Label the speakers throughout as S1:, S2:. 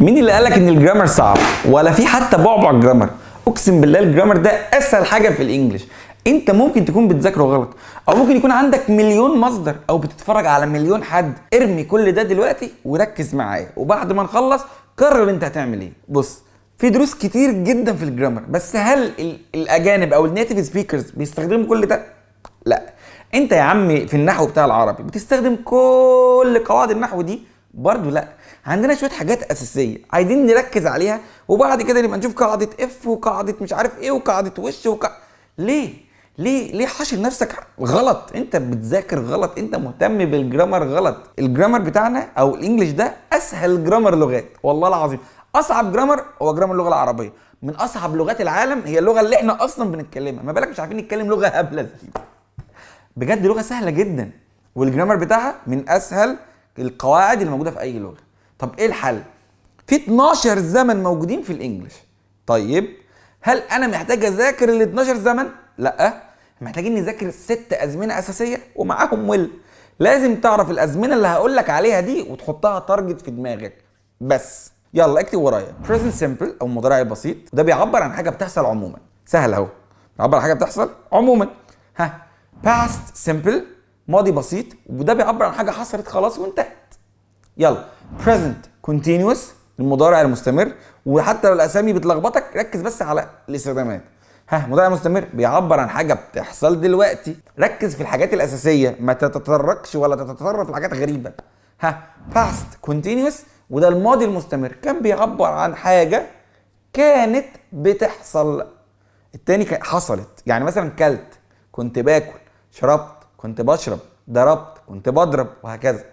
S1: مين اللي قالك ان الجرامر صعب؟ ولا في حتى بعبع جرامر؟ اقسم بالله الجرامر ده اسهل حاجه في الانجليش. انت ممكن تكون بتذاكره غلط، او ممكن يكون عندك مليون مصدر، او بتتفرج على مليون حد. ارمي كل ده دلوقتي وركز معايا، وبعد ما نخلص قرر انت هتعمل ايه. بص، في دروس كتير جدا في الجرامر، بس هل الاجانب او النيتيف سبيكرز بيستخدموا كل ده؟ لا. انت يا عمي في النحو بتاع العربي بتستخدم كل قواعد النحو دي؟ برضو لا. عندنا شويه حاجات اساسيه عايزين نركز عليها، وبعد كده نبقى نشوف قاعده اف وقاعده مش عارف ايه وقاعده وش ليه حاشر نفسك غلط؟ انت بتذاكر غلط، انت مهتم بالجرامر غلط. الجرامر بتاعنا او الانجليش ده اسهل جرامر لغات، والله العظيم. اصعب جرامر هو جرامر اللغه العربيه، من اصعب لغات العالم. هي اللغه اللي احنا اصلا بنتكلمها، ما بالك مش عارفين نتكلم لغه هبله زي دي. بجد لغه سهله جدا، والجرامر بتاعها من اسهل القواعد اللي موجوده في اي لغه. طب ايه الحل؟ في 12 زمن موجودين في الانجليش. طيب هل انا محتاج اذاكر ال 12 زمن؟ لا، محتاجين نذاكر 6 ازمنه اساسيه ومعاهم لازم تعرف الازمنه اللي هقول لك عليها دي وتحطها تارجت في دماغك بس. يلا اكتب ورايا. present simple او المضارع البسيط، ده بيعبر عن حاجه بتحصل عموما. سهل اهو، بيعبر عن حاجه بتحصل عموما. past simple ماضي بسيط، وده بيعبر عن حاجه حصلت خلاص وانتهت. يلا present continuous المضارع المستمر، وحتى لو الاسامي بتلخبطك ركز بس على الاستخدامات. مضارع مستمر بيعبر عن حاجه بتحصل دلوقتي، ركز في الحاجات الاساسيه، ما تتطرقش ولا تتطرف لحاجات غريبه. past continuous وده الماضي المستمر، كان بيعبر عن حاجه كانت بتحصل. التاني حصلت، يعني مثلا كلت، كنت باكل، شربت، كنت بشرب، ضربت، كنت بضرب، وهكذا.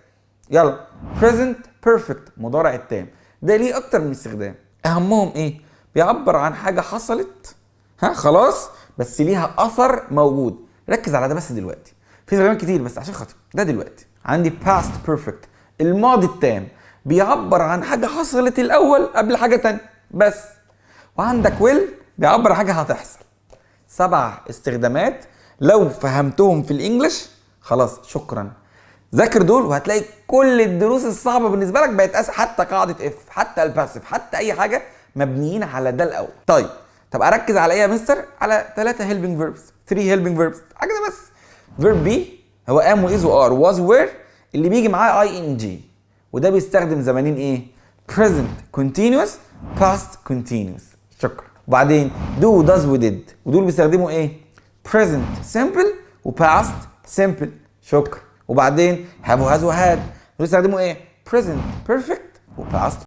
S1: يلا present perfect مضارع التام، ده ليه اكتر من استخدام. اهمهم ايه؟ بيعبر عن حاجه حصلت خلاص، بس ليها اثر موجود. ركز على ده بس دلوقتي، في استخدامات كتير بس عشان خاطر ده دلوقتي. عندي past perfect الماضي التام، بيعبر عن حاجه حصلت الاول قبل حاجه تانية بس. وعندك will بيعبر عن حاجه هتحصل. 7 استخدامات لو فهمتهم في الانجليش خلاص شكرا. ذاكر دول وهتلاقي كل الدروس الصعبه بالنسبه لك بقت اسهل، حتى قاعده اف، حتى الباسيف، حتى اي حاجه مبنيين على ده الاول. طب اركز على ايه يا مستر؟ على 3 هيلبنج فيربس، 3 هيلبنج فيربس، حاجه ده بس. فيرب بي هو ام واز وار واز وير اللي بيجي معاه اي ان جي، وده بيستخدم زمانين ايه؟ present continuous past continuous. شكرا. وبعدين do does و did، ودول بيستخدموا ايه؟ present simple و past simple. شكرا. وبعدين have و has و had، دول بيستخدموا ايه؟ present perfect و past